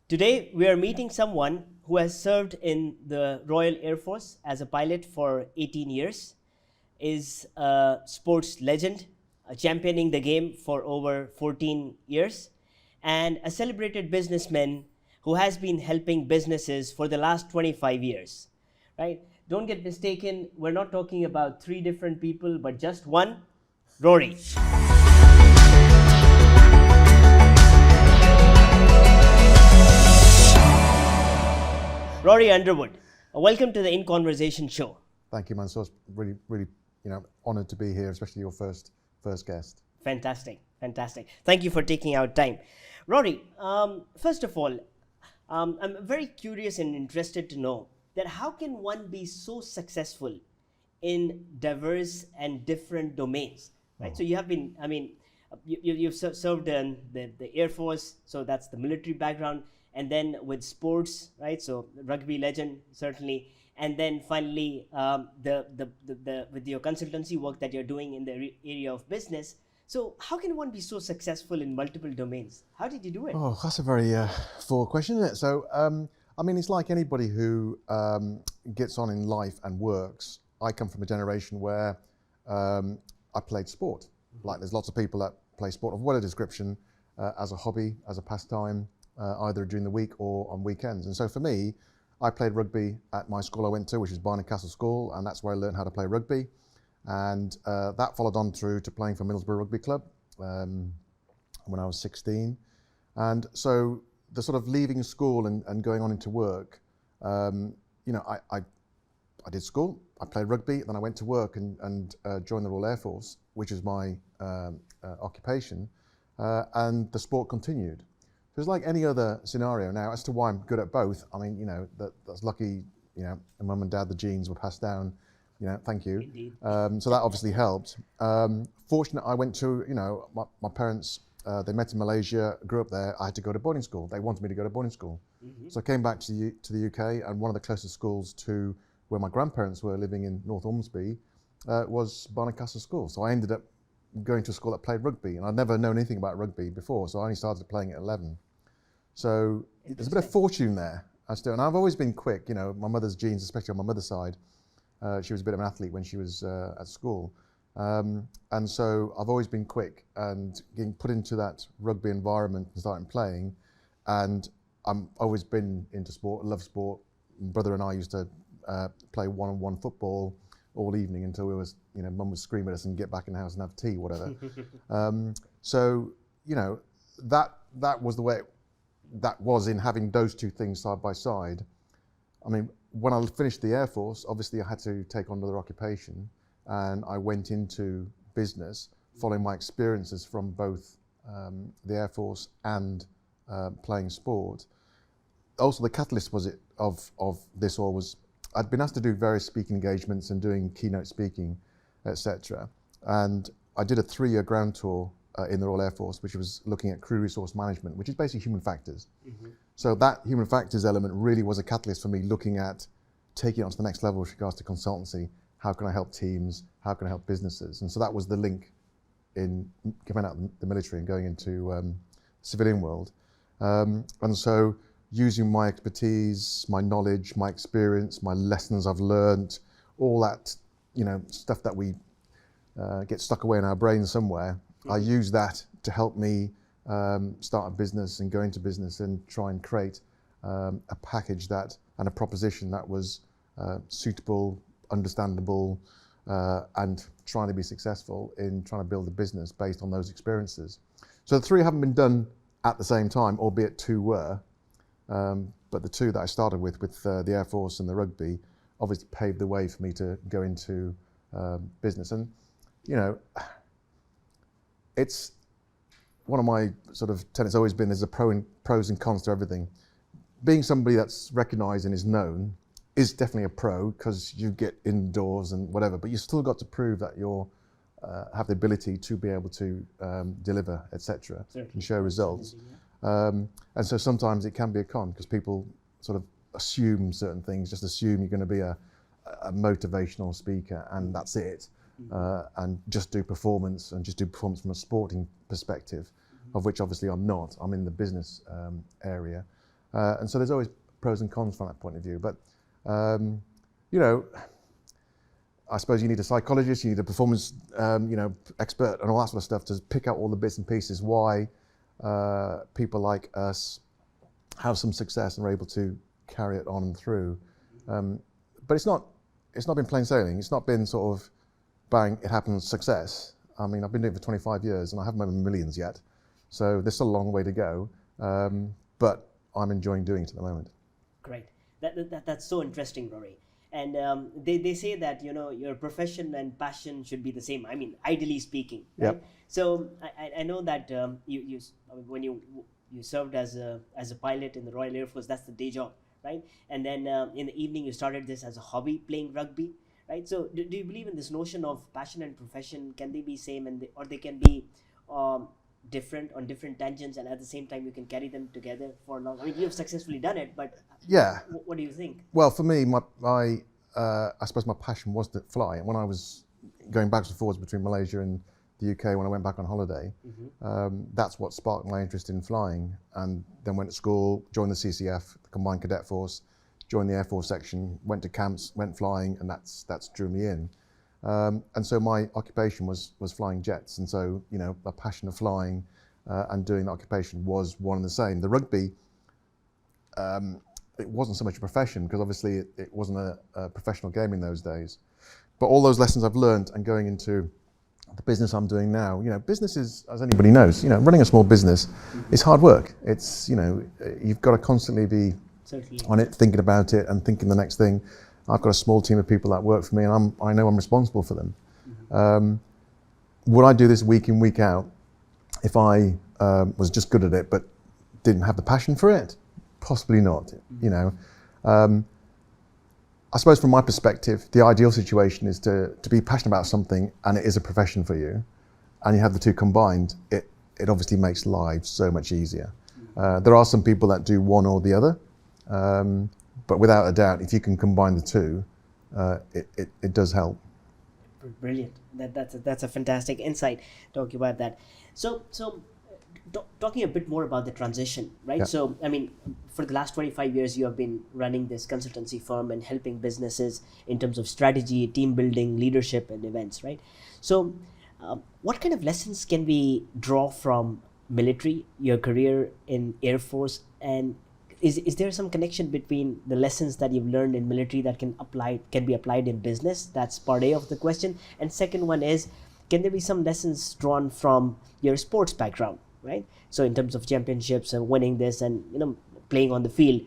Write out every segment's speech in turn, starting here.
Today, we are meeting someone who has served in the Royal Air Force as a pilot for 18 years, is a sports legend, championing the game for over 14 years, and a celebrated businessman who has been helping businesses for the last 25 years, right? Don't get mistaken, we're not talking about three different people, but just one, Rory. Rory Underwood, welcome to the In Conversation show. Thank you, Mansoor. It's really, honoured to be here, especially your first guest. Fantastic. Thank you for taking out time. Rory, first of all, I'm very curious and interested to know that how can one be so successful in diverse and different domains, right? So you have been, you've served in the Air Force, so that's the military background, and then with sports, right? So rugby legend, certainly. And then finally, with your consultancy work that you're doing in the area of business. So how can one be so successful in multiple domains? How did you do it? Oh, that's a very full question, isn't it? So, it's like anybody who gets on in life and works. I come from a generation where I played sport. Like there's lots of people that play sport of whatever description as a hobby, as a pastime, either during the week or on weekends. And so for me, I played rugby at my school I went to, which is Barnard Castle School, and that's where I learned how to play rugby. And that followed on through to playing for Middlesbrough Rugby Club when I was 16. And so the sort of leaving school and going on into work, I did school, I played rugby, then I went to work and joined the Royal Air Force, which is my occupation, and the sport continued. So it's like any other scenario. Now, as to why I'm good at both, that's lucky, Mum and Dad, the genes were passed down, thank you. Indeed. So that obviously helped. Fortunate, I went to, my parents, they met in Malaysia, grew up there. I had to go to boarding school. They wanted me to go to boarding school. Mm-hmm. So I came back to the UK, and one of the closest schools to where my grandparents were living in North Ormsby was Barnard Castle School. So I ended up going to a school that played rugby, and I'd never known anything about rugby before, so I only started playing at 11. So there's a bit of fortune there. And I've always been quick, my mother's genes, especially on my mother's side. She was a bit of an athlete when she was at school. And so I've always been quick and getting put into that rugby environment and starting playing. And I've always been into sport, love sport. My brother and I used to play one-on-one football all evening until Mum would scream at us and get back in the house and have tea, whatever. That was the way that was in having those two things side by side. When I finished the Air Force, obviously I had to take on another occupation, and I went into business following my experiences from both the Air Force and playing sport. Also, the catalyst of this all was I'd been asked to do various speaking engagements and doing keynote speaking, etc. And I did a 3-year ground tour in the Royal Air Force, which was looking at crew resource management, which is basically human factors. Mm-hmm. So that human factors element really was a catalyst for me looking at taking it on to the next level with regards to consultancy. How can I help teams? How can I help businesses? And so that was the link in coming out of the military and going into civilian world. And so using my expertise, my knowledge, my experience, my lessons I've learned, all that, stuff that we get stuck away in our brains somewhere, I use that to help me start a business and go into business and try and create a package and a proposition that was suitable, understandable, and trying to be successful in trying to build a business based on those experiences. So the 3 haven't been done at the same time, albeit 2 were, but the 2 that I started with the Air Force and the rugby, obviously paved the way for me to go into business. And, it's one of my sort of tenets always been there's pros and cons to everything. Being somebody that's recognised and is known is definitely a pro because you get indoors and whatever, but you've still got to prove that you're have the ability to be able to deliver, etc., and show results. And so sometimes it can be a con because people sort of assume certain things, just assume you're going to be a motivational speaker and that's it. And just do performance from a sporting perspective, of which obviously I'm not. I'm in the business area. And so there's always pros and cons from that point of view. But, you know, I suppose you need a psychologist, you need a performance, you know, expert and all that sort of stuff to pick out all the bits and pieces why people like us have some success and are able to carry it on and through. But it's not been plain sailing. It's not been sort of bang, it happens, success. I mean, I've been doing it for 25 years and I haven't made millions yet. So there's still a long way to go. But I'm enjoying doing it at the moment. Great. That's so interesting, Rory. And they say that, you know, your profession and passion should be the same. I mean, ideally speaking. Right? Yep. So I know that when you served as a pilot in the Royal Air Force, that's the day job, right? And then in the evening you started this as a hobby, playing rugby, right? So do you believe in this notion of passion and profession? Can they be same or they can be different on different tangents, and at the same time you can carry them together for long? I mean, you've successfully done it, but yeah. What do you think? Well, for me, I suppose my passion was to fly. And when I was going backwards and forwards between Malaysia and the UK when I went back on holiday, that's what sparked my interest in flying. And then went to school, joined the CCF, the Combined Cadet Force, joined the Air Force section, went to camps, went flying, and that's drew me in. And so my occupation was flying jets. And so, you know, a passion of flying and doing that occupation was one and the same. The rugby, it wasn't so much a profession because obviously it wasn't a professional game in those days. But all those lessons I've learned and going into the business I'm doing now, you know, business is, as anybody knows, you know, running a small business is hard work. It's, you know, you've got to constantly be on it, thinking about it and thinking the next thing. I've got a small team of people that work for me and I know I'm responsible for them. Would I do this week in, week out if I was just good at it but didn't have the passion for it? Possibly not, you know. I suppose from my perspective, the ideal situation is to be passionate about something and it is a profession for you, and you have the two combined, it obviously makes lives so much easier. There are some people that do one or the other, but without a doubt, if you can combine the two, it does help. Brilliant. That's a fantastic insight talking about that. So talking a bit more about the transition, right? Yeah. So, I mean, for the last 25 years, you have been running this consultancy firm and helping businesses in terms of strategy, team building, leadership, and events, right? So, what kind of lessons can we draw from military, your career in Air Force, and is there some connection between the lessons that you've learned in military that can be applied in business? That's part A of the question. And second one is, can there be some lessons drawn from your sports background? Right, so in terms of championships and winning this and, you know, playing on the field,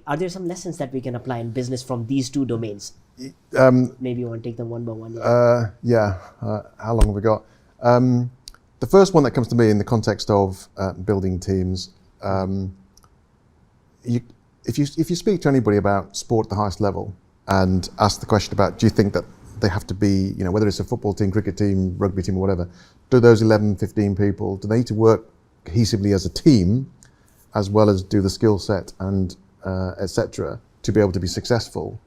are there some lessons that we can apply in business from these two domains? Maybe you want to take them one by one. How long have we got? The first one that comes to me in the context of building teams, if you speak to anybody about sport at the highest level and ask the question about, do you think that they have to be, you know, whether it's a football team, cricket team, rugby team or whatever, do those 11, 15 people, do they need to work cohesively as a team as well as do the skill set and etc. to be able to be successful?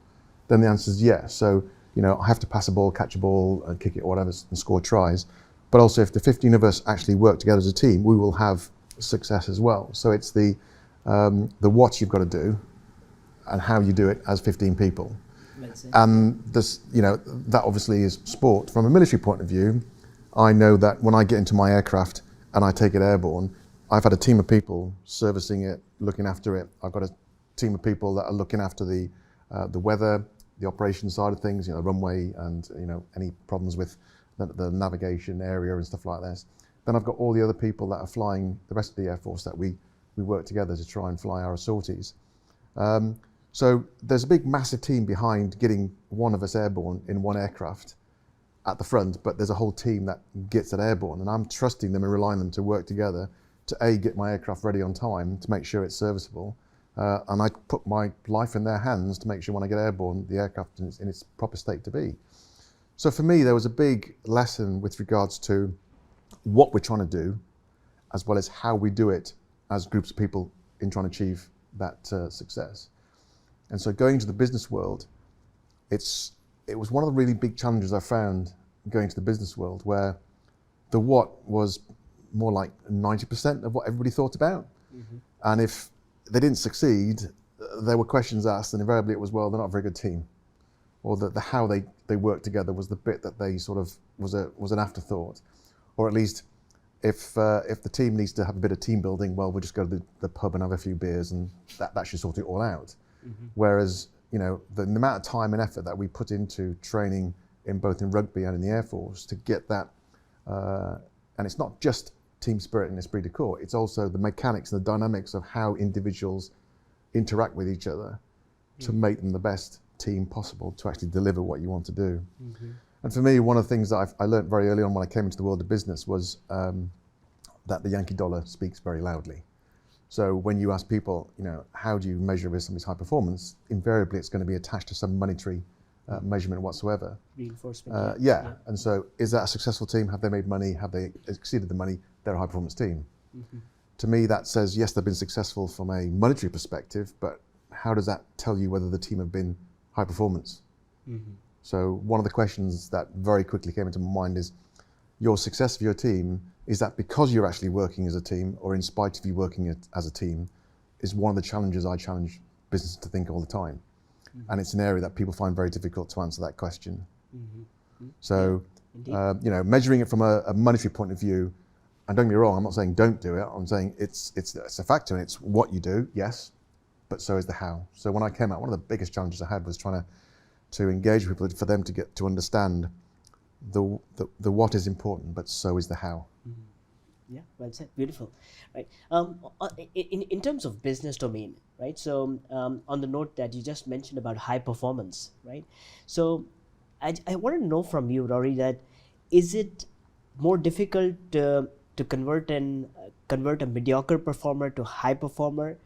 Then the answer is yes. So, you know, I have to pass a ball, catch a ball and kick it or whatever and score tries. But also if the 15 of us actually work together as a team, we will have success as well. So it's the what you've got to do and how you do it as 15 people. And this, you know, that obviously is sport. From a military point of view, I know that when I get into my aircraft and I take it airborne, I've had a team of people servicing it, looking after it. I've got a team of people that are looking after the weather, the operations side of things, you know, runway and, you know, any problems with the navigation area and stuff like this. Then I've got all the other people that are flying the rest of the Air Force that we work together to try and fly our sorties. So there's a big, massive team behind getting one of us airborne in one aircraft at the front, but there's a whole team that gets it airborne, and I'm trusting them and relying on them to work together to A, get my aircraft ready on time to make sure it's serviceable, and I put my life in their hands to make sure when I get airborne, the aircraft is in its proper state to be. So for me, there was a big lesson with regards to what we're trying to do, as well as how we do it as groups of people in trying to achieve that success. And so going to the business world, it was one of the really big challenges I found going to the business world, where the what was more like 90% of what everybody thought about. And if they didn't succeed, there were questions asked, and invariably it was, well, they're not a very good team, or the how they worked together was the bit that they sort of was an afterthought, or at least if the team needs to have a bit of team building, well, we'll just go to the pub and have a few beers, and that should sort it all out. Whereas, you know, the amount of time and effort that we put into training in both in rugby and in the Air Force to get that, and it's not just team spirit and esprit de corps, it's also the mechanics and the dynamics of how individuals interact with each other to make them the best team possible to actually deliver what you want to do. And for me, one of the things that I learned very early on when I came into the world of business was that the Yankee dollar speaks very loudly. So when you ask people, you know, how do you measure if somebody's high performance, invariably it's going to be attached to some monetary measurement whatsoever. Reinforcement. Yeah, and so is that a successful team? Have they made money? Have they exceeded the money? They're a high performance team. To me, that says, yes, they've been successful from a monetary perspective, but how does that tell you whether the team have been high performance? So one of the questions that very quickly came into my mind is, your success of your team, is that because you're actually working as a team, or in spite of you working as a team, is one of the challenges I challenge business to think all the time. And it's an area that people find very difficult to answer that question. So, you know, measuring it from a monetary point of view, and don't get me wrong, I'm not saying don't do it, I'm saying it's a factor, and it's what you do, yes, but so is the how. So when I came out, one of the biggest challenges I had was trying to engage people, for them to get to understand the what is important, but so is the how. Yeah, well said. Beautiful. Right. In terms of business domain, right? So on the note that you just mentioned about high performance, right? So I want to know from you, Rory, that is it more difficult to convert a mediocre performer to high performer,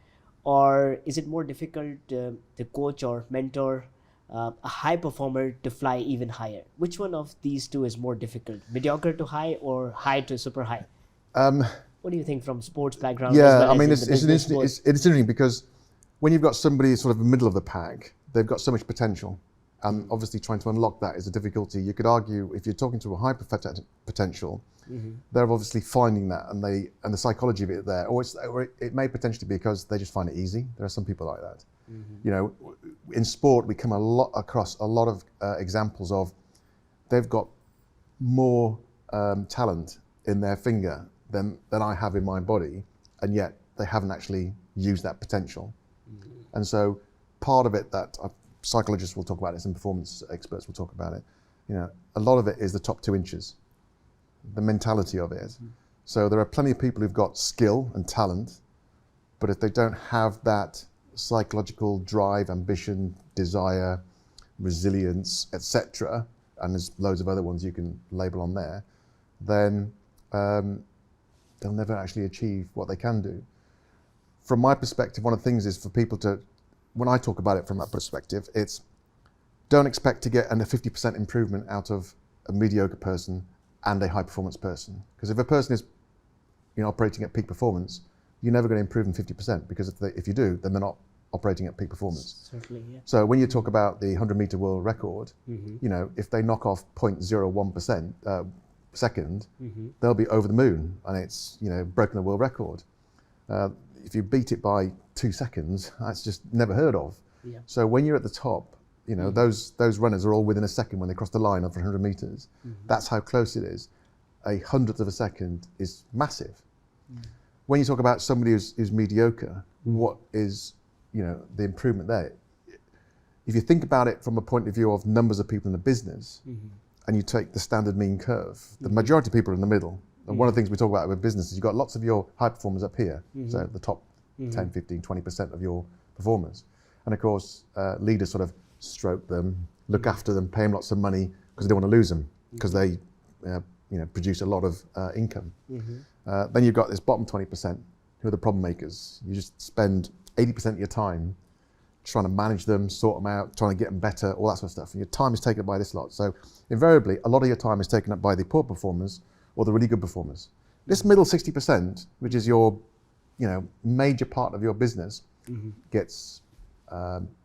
or is it more difficult to coach or mentor a high performer to fly even higher? Which one of these two is more difficult, mediocre to high or high to super high? What do you think from sports background? Yeah, as well I as mean, in it's the business world? interesting because when you've got somebody sort of in the middle of the pack, they've got so much potential, and obviously trying to unlock that is a difficulty. You could argue if you're talking to a high potential, they're obviously finding that, and the psychology of it there, or it may potentially be because they just find it easy. There are some people like that. You know, in sport, we come across a lot of examples of they've got more talent in their finger than I have in my body, and yet they haven't actually used that potential. And so part of it that psychologists will talk about this, and performance experts will talk about it, you know, a lot of it is the top 2 inches, the mentality of it. So there are plenty of people who've got skill and talent, but if they don't have that psychological drive, ambition, desire, resilience, etc., and there's loads of other ones you can label on there, then they'll never actually achieve what they can do. From my perspective, one of the things is for people to, when I talk about it from that perspective, it's don't expect to get a 50% improvement out of a mediocre person and a high performance person. Because if a person is, you know, operating at peak performance, you're never going to improve them 50%, because if you do, then they're not operating at peak performance. Certainly, yeah. So when you talk about the 100-meter world record, you know, if they knock off 0.01% second, they'll be over the moon, and it's, you know, broken the world record. If you beat it by 2 seconds, that's just never heard of. Yeah. So when you're at the top, you know, those runners are all within a second when they cross the line of 100 meters. That's how close it is. A hundredth of a second is massive. When you talk about somebody who's mediocre, what is, you know, the improvement there? If you think about it from a point of view of numbers of people in a business, and you take the standard mean curve, the majority of people are in the middle. And one of the things we talk about with business is you've got lots of your high performers up here, so the top 10, 15, 20% of your performers. And of course, leaders sort of stroke them, look after them, pay them lots of money because they don't want to lose them, because they you know, produce a lot of income. Then you've got this bottom 20% who are the problem makers. You just spend 80% of your time trying to manage them, sort them out, trying to get them better, all that sort of stuff. And your time is taken up by this lot. So invariably, a lot of your time is taken up by the poor performers or the really good performers. This middle 60%, which is your, you know, major part of your business, gets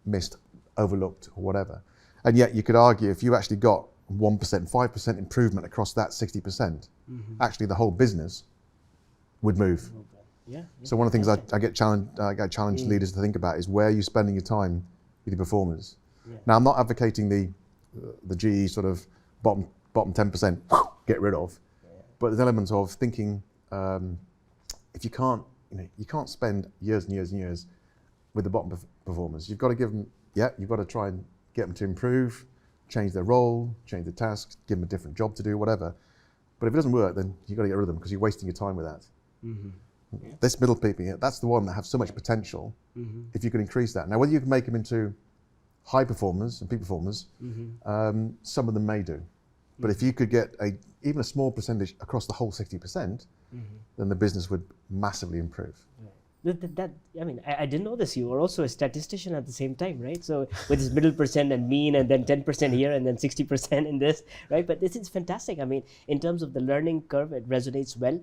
missed, overlooked, or whatever. And yet you could argue if you actually got 1%, 5% improvement across that 60%, actually the whole business would move. Yeah. So one of the things Fantastic. I get challenged leaders to think about is where you're spending your time with your performers. Yeah. Now, I'm not advocating the GE sort of bottom 10% get rid of, but there's an element of thinking if you can't, you can't spend years and years and years with the bottom performers. You've got to give them, you've got to try and get them to improve, change their role, change their tasks, give them a different job to do, whatever. But if it doesn't work, then you've got to get rid of them because you're wasting your time with that. Yeah. This middle people, that's the one that have so much potential. If you can increase that. Now, whether you can make them into high performers and peak performers, some of them may do. But if you could get even a small percentage across the whole 60%, then the business would massively improve. I didn't know this. You were also a statistician at the same time, right? So with this middle percent and mean, and then 10% here, and then 60% in this, right? But this is fantastic. I mean, in terms of the learning curve, it resonates well.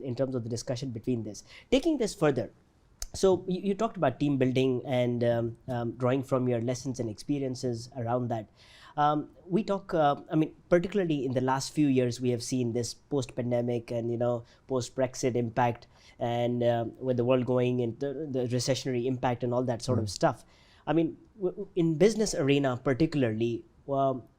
In terms of the discussion between this, taking this further. So you talked about team building and drawing from your lessons and experiences around that. We talk, particularly in the last few years, we have seen this post-pandemic and, post-Brexit impact, and with the world going into the recessionary impact and all that sort of stuff. I mean, in business arena particularly,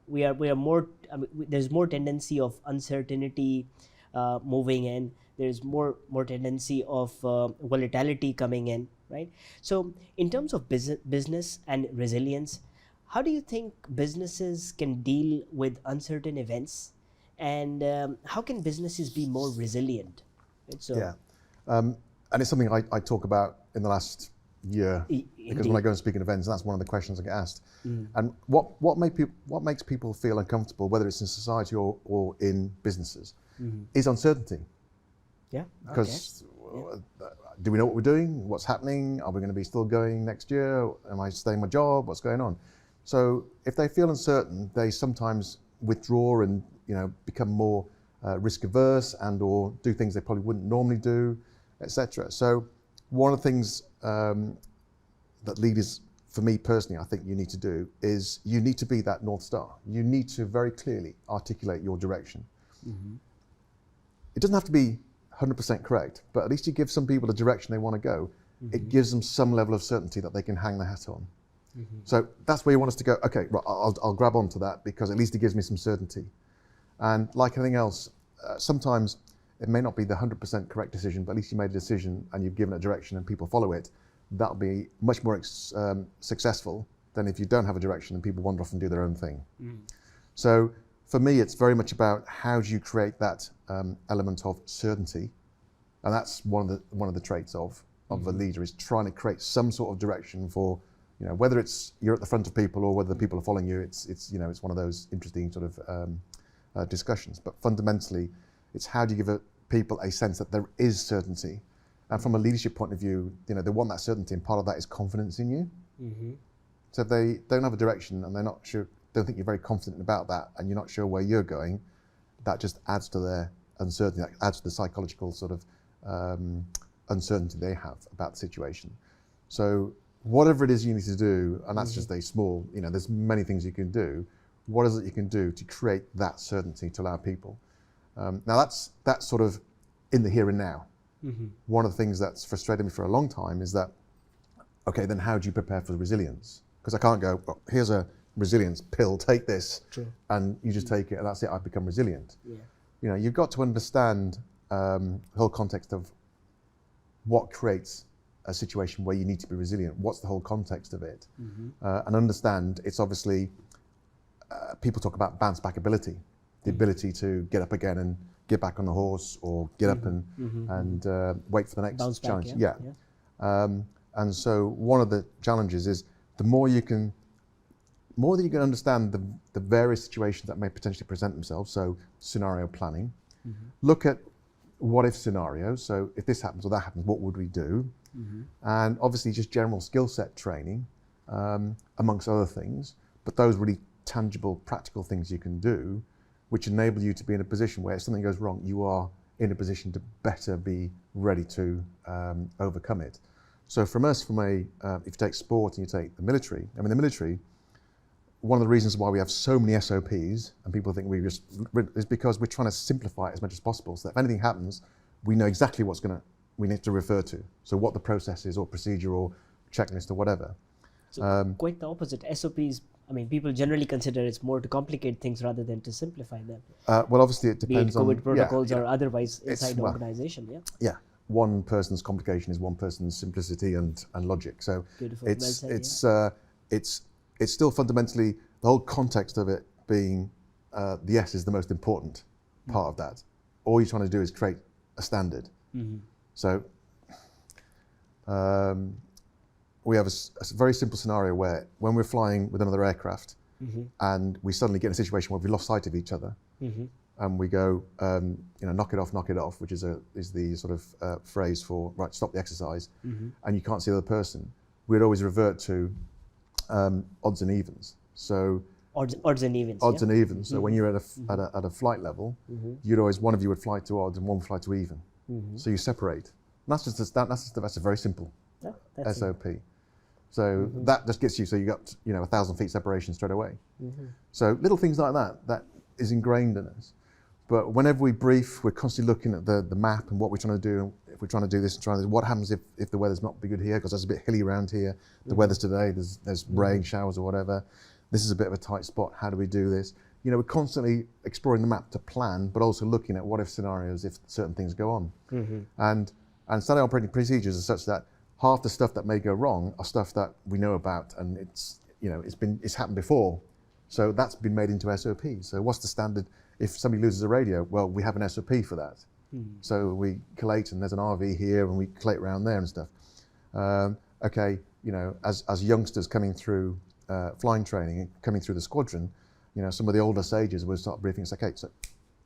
we are more, there's more tendency of uncertainty moving in. There's more tendency of volatility coming in, right? So in terms of business and resilience, how do you think businesses can deal with uncertain events, and how can businesses be more resilient? Right? So, and it's something I talk about in the last year because when I go and speak at events, that's one of the questions I get asked. And what makes people feel uncomfortable, whether it's in society or in businesses, is uncertainty. Yeah. Because do we know what we're doing? What's happening? Are we going to be still going next year? Am I staying my job? What's going on? So if they feel uncertain, they sometimes withdraw and become more risk averse and or do things they probably wouldn't normally do, etc. So one of the things that leaders, for me personally, I think you need to do is you need to be that North Star. You need to very clearly articulate your direction. It doesn't have to be 100% correct, but at least you give some people the direction they want to go. It gives them some level of certainty that they can hang their hat on. So that's where you want us to go. Okay, right, I'll grab onto that because at least it gives me some certainty. And like anything else, sometimes it may not be the 100% correct decision, but at least you made a decision and you've given a direction and people follow it. That'll be much more successful than if you don't have a direction and people wander off and do their own thing. So for me, it's very much about how do you create that element of certainty, and that's one of the traits of a leader, is trying to create some sort of direction for, whether it's you're at the front of people or whether the people are following you. It's one of those interesting sort of discussions. But fundamentally, it's how do you give people a sense that there is certainty, and from a leadership point of view, they want that certainty, and part of that is confidence in you. So if they don't have a direction and they're not sure, don't think you're very confident about that, and you're not sure where you're going, that just adds to their uncertainty, that adds to the psychological sort of uncertainty they have about the situation. So whatever it is you need to do, and that's just a small, there's many things you can do. What is it you can do to create that certainty to allow people? Now that's sort of in the here and now. One of the things that's frustrated me for a long time is that, okay, then how do you prepare for resilience? Because I can't go, oh, here's a resilience pill, take this, and you just take it and that's it, I've become resilient. You've got to understand the whole context of what creates a situation where you need to be resilient. What's the whole context of it? And understand it's obviously, people talk about bounce back ability, the ability to get up again and get back on the horse, or get up and wait for the next Bounce challenge. back, And so one of the challenges is the more that you can understand the various situations that may potentially present themselves, so scenario planning, look at what if scenarios, so if this happens or that happens, what would we do? And obviously just general skill set training, amongst other things, but those really tangible, practical things you can do, which enable you to be in a position where if something goes wrong, you are in a position to better be ready to overcome it. So from us, if you take sport and you take the military, the military, one of the reasons why we have so many SOPs and people think is because we're trying to simplify it as much as possible, so that if anything happens, we know exactly what's going to we need to refer to. So what the process is or procedure or checklist or whatever. So quite the opposite. SOPs, I mean, people generally consider it's more to complicate things rather than to simplify them. Well, obviously it Be it depends on COVID protocols you or know, otherwise inside the well, organization. Yeah. yeah. One person's complication is one person's simplicity and logic. So Beautiful. Well it's said, it's still fundamentally the whole context of it being the S is the most important part of that. All you're trying to do is create a standard. So we have a very simple scenario where when we're flying with another aircraft and we suddenly get in a situation where we've lost sight of each other and we go, knock it off, which is the sort of phrase for, right, stop the exercise, and you can't see the other person. We'd always revert to odds and evens. So odds and evens. Odds yeah? and evens. So when you're at a flight level, you'd always, one of you would fly to odds and one would fly to even. So you separate. And that's a very simple that's SOP. So that just gets you, so you got 1,000 feet separation straight away. So little things like that is ingrained in us. But whenever we brief, we're constantly looking at the map and what we're trying to do. If we're trying to do this and what happens if the weather's not good here, because there's a bit hilly around here. The weather's today, there's rain, showers or whatever. This is a bit of a tight spot. How do we do this? We're constantly exploring the map to plan, but also looking at what if scenarios if certain things go on. And standard operating procedures are such that half the stuff that may go wrong are stuff that we know about, and it's happened before. So that's been made into SOP. So what's the standard if somebody loses a radio? Well, we have an SOP for that. So we collate, and there's an RV here, and we collate around there and stuff. Okay, as youngsters coming through flying training and coming through the squadron, some of the older sages will start briefing. It's like, okay, so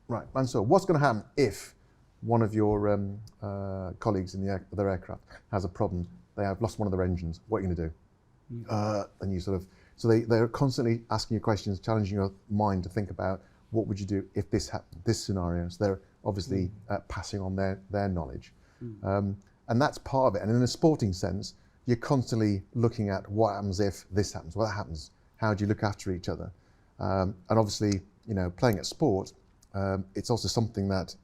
right, Mansoor, what's going to happen if one of your colleagues in the other aircraft has a problem? They have lost one of their engines. What are you going to do? And you sort of, so they're constantly asking you questions, challenging your mind to think about what would you do if this happened, this scenario. So they're obviously passing on their knowledge. And that's part of it. And in a sporting sense, you're constantly looking at what happens if this happens, what happens, how do you look after each other? And obviously, playing at sport, it's also something that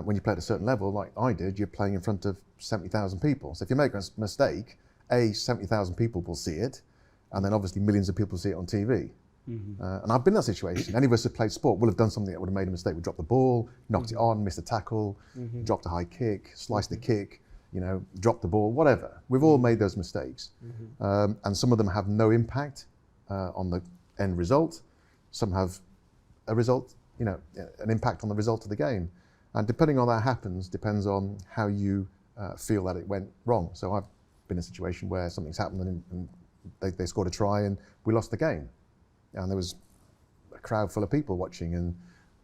when you play at a certain level, like I did, you're playing in front of 70,000 people. So if you make a mistake, 70,000 people will see it, and then obviously millions of people see it on TV. And I've been in that situation. Any of us who played sport will have done something that would have made a mistake. We dropped the ball, knocked it on, missed a tackle, dropped a high kick, sliced the kick, dropped the ball, whatever. We've all made those mistakes. And some of them have no impact on the end result. Some have a result, an impact on the result of the game. And depending on that happens, depends on how you feel that it went wrong. So I've been in a situation where something's happened and they scored a try and we lost the game. And there was a crowd full of people watching and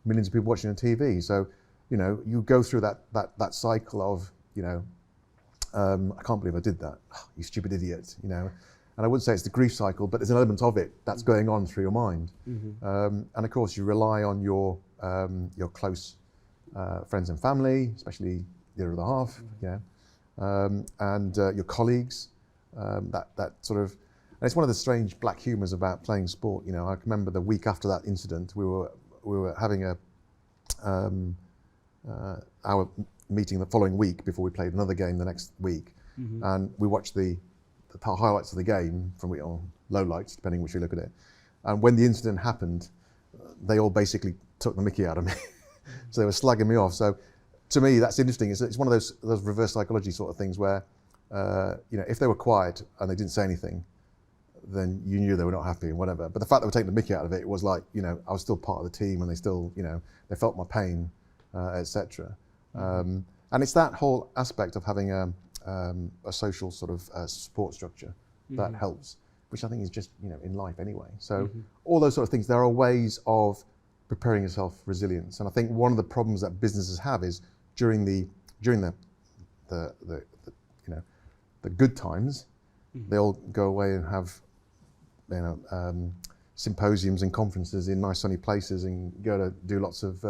millions of people watching on TV. So, you go through that cycle of, I can't believe I did that. Oh, you stupid idiot, And I wouldn't say it's the grief cycle, but there's an element of it that's going on through your mind. And of course, you rely on your close friends and family, especially the other half, and your colleagues. That sort of, and it's one of the strange black humours about playing sport. I can remember the week after that incident, we were having our meeting the following week before we played another game the next week, and we watched the highlights of the game from low lights, depending which you look at it. And when the incident happened, they all basically took the mickey out of me. So they were slagging me off. So to me, that's interesting. It's one of those reverse psychology sort of things where, if they were quiet and they didn't say anything, then you knew they were not happy and whatever. But the fact that they were taking the mickey out of it was like, I was still part of the team and they still, they felt my pain, etc. And it's that whole aspect of having a social sort of support structure that helps, which I think is just, in life anyway. So all those sort of things, there are ways of preparing yourself for resilience. And I think one of the problems that businesses have is during the good times, they all go away and have symposiums and conferences in nice sunny places and go to do lots of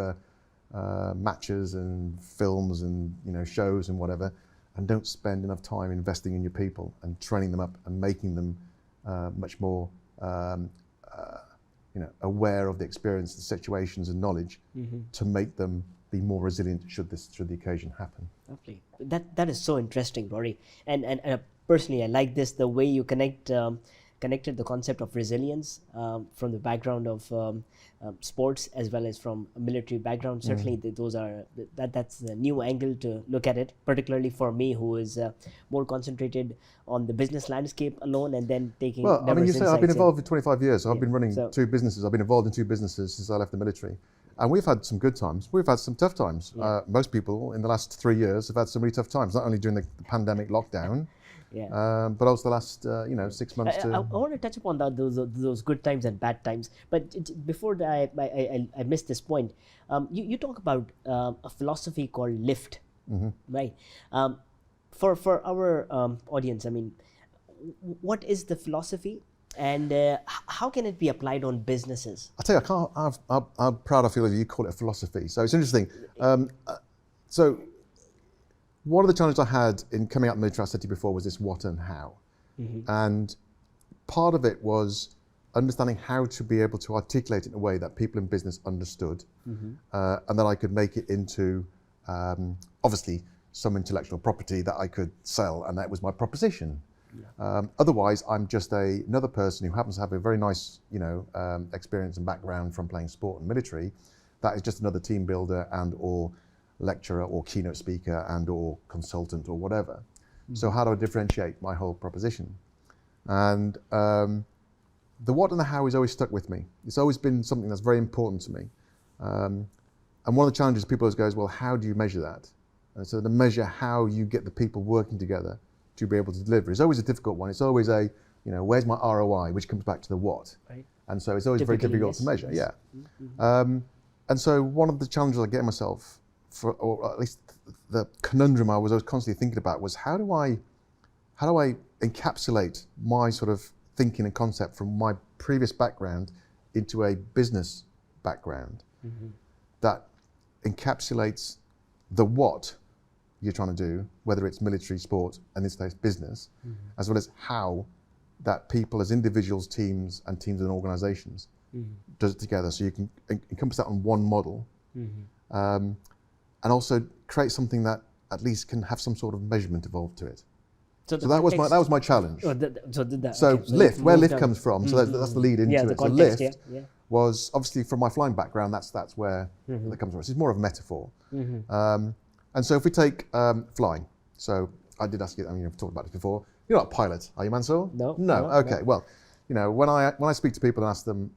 matches and films and shows and whatever, and don't spend enough time investing in your people and training them up and making them much more aware of the experience, the situations and knowledge to make them be more resilient should the occasion happen. Lovely. That is so interesting, Rory. And personally, I like this, the way you connected the concept of resilience from the background of sports as well as from a military background. Certainly, that's a new angle to look at it, particularly for me, who is more concentrated on the business landscape alone, and then taking. Well, I mean, you say I've been insights involved for 25 years. So I've been running So- 2 businesses. I've been involved in 2 businesses since I left the military. And we've had some good times. We've had some tough times. Most people in the last 3 years have had some really tough times, not only during the pandemic lockdown, but also the last 6 months I want to touch upon those good times and bad times. But before that, I missed this point. You talk about a philosophy called lift, right? For our audience, I mean, what is the philosophy, and how can it be applied on businesses? I tell you, I'm proud I feel that you call it a philosophy. So it's interesting. So one of the challenges I had in coming out of the military, I said to you before, was this what and how. And part of it was understanding how to be able to articulate it in a way that people in business understood, and that I could make it into, obviously, some intellectual property that I could sell, and that was my proposition. Otherwise, I'm just another person who happens to have a very nice, experience and background from playing sport and military. That is just another team builder and or lecturer or keynote speaker and or consultant or whatever. So how do I differentiate my whole proposition? And the what and the how has always stuck with me. It's always been something that's very important to me. And one of the challenges people always goes, well, how do you measure that? And so to measure how you get the people working together to be able to deliver is always a difficult one. It's always where's my ROI, which comes back to the what. Right. And so it's always very difficult to measure. Yes. And so one of the challenges I get myself for, or at least the conundrum I was always constantly thinking about, was how do I encapsulate my sort of thinking and concept from my previous background into a business background that encapsulates the what you're trying to do, whether it's military, sport, and in this case business, as well as how that people as individuals, teams and organizations does it together, so you can encompass that on one model, and also create something that at least can have some sort of measurement involved to it. So that was my challenge. Lift, where lift comes from, so that's the lead into it. So lift was obviously from my flying background. That's where that comes from. It's more of a metaphor. And so if we take flying, so I did ask you. I mean, you've talked about this before. You're not a pilot, are you, Mansoor? No. Okay. No. Well, when I speak to people and ask them,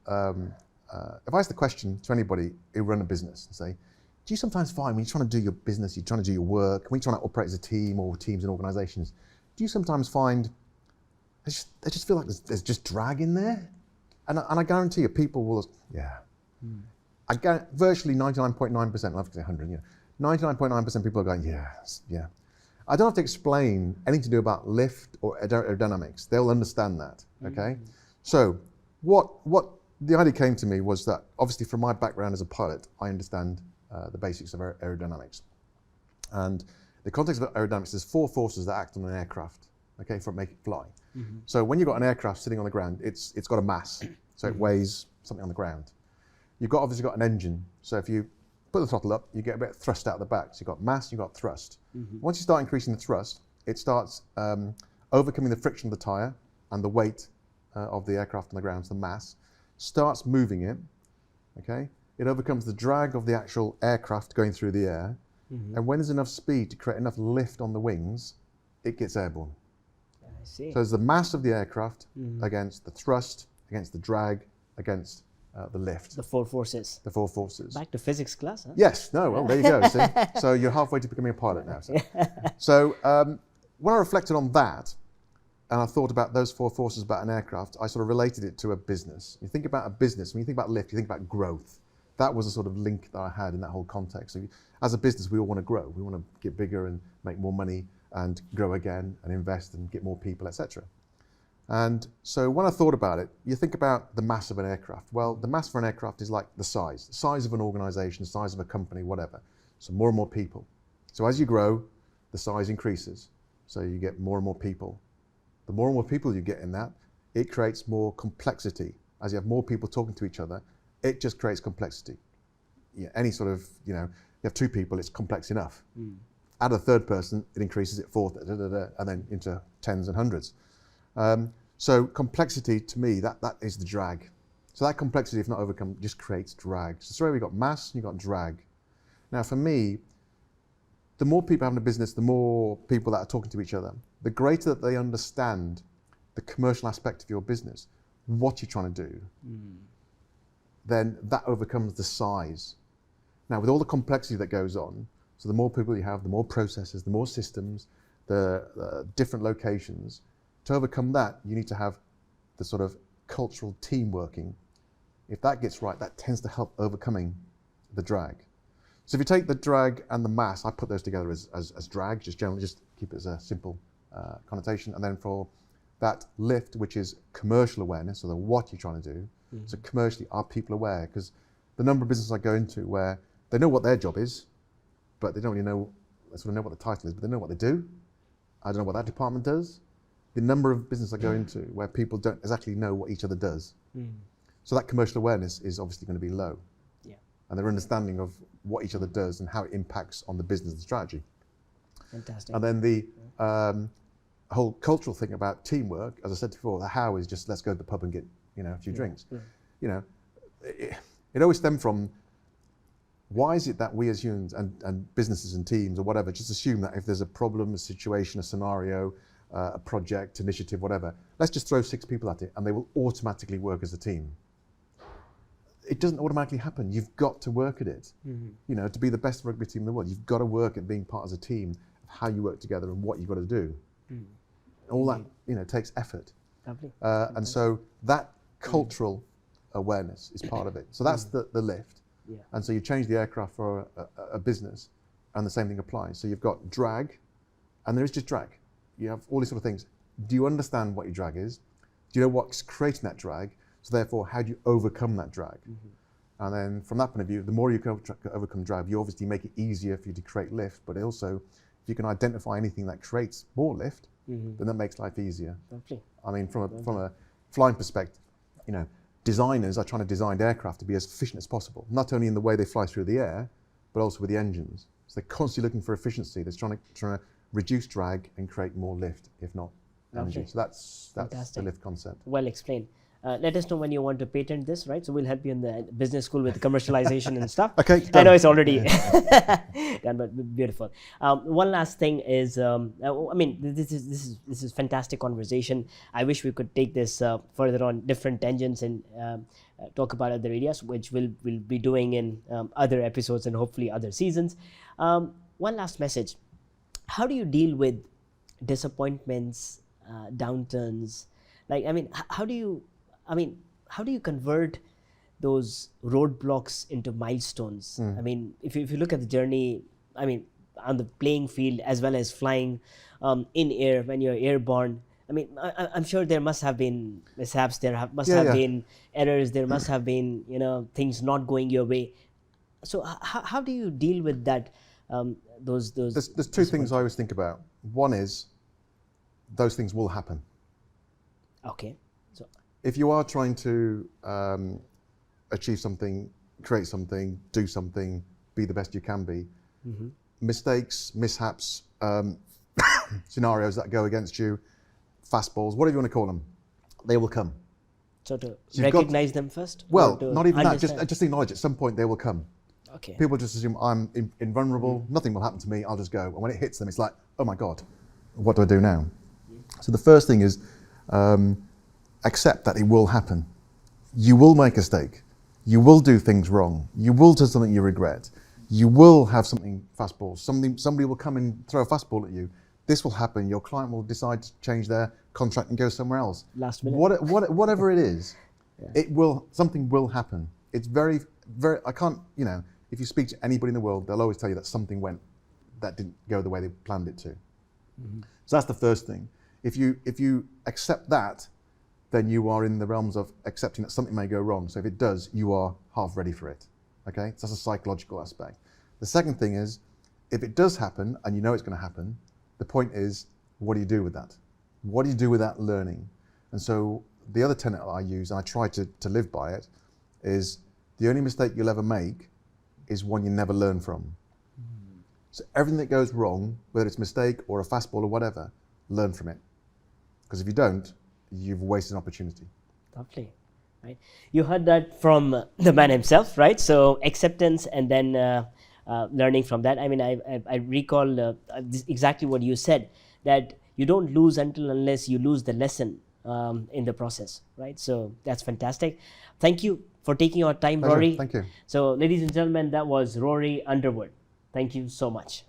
if I ask the question to anybody who run a business and say, do you sometimes find when you're trying to do your business, you're trying to do your work, when you're trying to operate as a team or teams and organizations, do you sometimes find they just feel like there's just drag in there? And I guarantee you, people will, I guarantee virtually 99.9%, I'll have to say 100, 99.9% people are going, yeah. I don't have to explain anything to do about lift or aerodynamics. They'll understand that, okay? So what the idea came to me was that obviously from my background as a pilot, I understand the basics of aerodynamics. And the context of aerodynamics, there's 4 forces that act on an aircraft, okay, for make it fly. So when you've got an aircraft sitting on the ground, it's got a mass, so it weighs something on the ground. You've obviously got an engine, so if you put the throttle up, you get a bit of thrust out the back. So you've got mass, you've got thrust. Once you start increasing the thrust, it starts overcoming the friction of the tire and the weight of the aircraft on the ground, so the mass, starts moving it, okay? It overcomes the drag of the actual aircraft going through the air, and when there's enough speed to create enough lift on the wings, it gets airborne. I see. So there's the mass of the aircraft against the thrust, against the drag, against the lift. The 4 forces. The 4 forces. Back to physics class, huh? Yes, no, well, there you go, see? So you're halfway to becoming a pilot now. So when I reflected on that, and I thought about those 4 forces about an aircraft, I sort of related it to a business. You think about a business, when you think about lift, you think about growth. That was a sort of link that I had in that whole context. So as a business, we all want to grow. We want to get bigger and make more money and grow again and invest and get more people, etc. And so when I thought about it, you think about the mass of an aircraft. Well, the mass for an aircraft is like the size of an organization, the size of a company, whatever. So more and more people. So as you grow, the size increases. So you get more and more people. The more and more people you get in that, it creates more complexity. As you have more people talking to each other, it just creates complexity. Yeah, any sort of, have 2 people, it's complex enough. Add a 3rd person, it increases it 4th, and then into tens and hundreds. So complexity, to me, that is the drag. So that complexity, if not overcome, just creates drag. So we've got mass, and you've got drag. Now for me, the more people have in a business, the more people that are talking to each other, the greater that they understand the commercial aspect of your business, what you're trying to do, then that overcomes the size. Now with all the complexity that goes on, so the more people you have, the more processes, the more systems, the different locations, to overcome that, you need to have the sort of cultural team working. If that gets right, that tends to help overcoming the drag. So if you take the drag and the mass, I put those together as drag, just generally, just keep it as a simple connotation. And then for that lift, which is commercial awareness, so the what you're trying to do. So commercially, are people aware? Because the number of businesses I go into where they know what their job is, but they don't really know, they sort of know what the title is, but they know what they do. I don't know what that department does. The number of businesses I go into where people don't exactly know what each other does. So that commercial awareness is obviously going to be low. And their understanding of what each other does and how it impacts on the business and strategy. Fantastic. And then the whole cultural thing about teamwork, as I said before, the how is just let's go to the pub and get a few drinks. It always stemmed from, why is it that we as humans and businesses and teams or whatever just assume that if there's a problem, a situation, a scenario, a project, initiative, whatever, let's just throw 6 people at it and they will automatically work as a team. It doesn't automatically happen. You've got to work at it. To be the best rugby team in the world, you've got to work at being part of a team, of how you work together and what you've got to do. All that takes effort. Lovely. And so that cultural awareness is part of it. So that's the lift. And so you change the aircraft for a business, and the same thing applies. So you've got drag, and there is just drag. You have all these sort of things. Do you understand what your drag is? Do you know what's creating that drag? So therefore, how do you overcome that drag? And then from that point of view, the more you can overcome drag, you obviously make it easier for you to create lift, but also if you can identify anything that creates more lift, then that makes life easier. Lovely. I mean, from a flying perspective, designers are trying to design aircraft to be as efficient as possible, not only in the way they fly through the air, but also with the engines. So they're constantly looking for efficiency. They're trying to reduce drag and create more lift, if not energy. Lovely. So that's Fantastic. the lift concept. Well explained. Let us know when you want to patent this, right? So we'll help you in the business school with commercialization and stuff. Okay, I done. know it's already done, but beautiful. One last thing is, this is fantastic conversation. I wish we could take this further on different tangents and talk about other areas, which we'll be doing in other episodes and hopefully other seasons. One last message: how do you deal with disappointments, downturns? How do you convert those roadblocks into milestones? If you look at the journey, on the playing field as well as flying in air when you're airborne, I'm sure there must have been mishaps, must have been errors, there must have been things not going your way. So how do you deal with that? Those There's 2 things I always think about. One is those things will happen. Okay. So if you are trying to achieve something, create something, do something, be the best you can be, mistakes, mishaps, scenarios that go against you, fastballs, whatever you want to call them, they will come. So to recognize them first? Well, not even that, just acknowledge at some point they will come. Okay. People just assume I'm invulnerable, nothing will happen to me, I'll just go. And when it hits them, it's like, oh my God, what do I do now? So the first thing is, accept that it will happen. You will make a mistake. You will do things wrong. You will do something you regret. You will have something fastball. Somebody will come and throw a fastball at you. This will happen. Your client will decide to change their contract and go somewhere else. Last minute. Whatever it is, something will happen. It's very, very, if you speak to anybody in the world, they'll always tell you that something that didn't go the way they planned it to. So that's the first thing. If you accept that, then you are in the realms of accepting that something may go wrong. So if it does, you are half ready for it. Okay, so that's a psychological aspect. The second thing is, if it does happen and you know it's going to happen, the point is, what do you do with that? What do you do with that learning? And so the other tenet I use, and I try to live by it, is the only mistake you'll ever make is one you never learn from. So everything that goes wrong, whether it's a mistake or a fastball or whatever, learn from it. Because if you don't, you've wasted an opportunity. Lovely, right? You heard that from the man himself, right? So acceptance and then learning from that. I mean, I recall exactly what you said, that you don't lose until unless you lose the lesson in the process, right? So that's fantastic. Thank you for taking your time, Pleasure. Rory. Thank you. So, ladies and gentlemen, that was Rory Underwood. Thank you so much.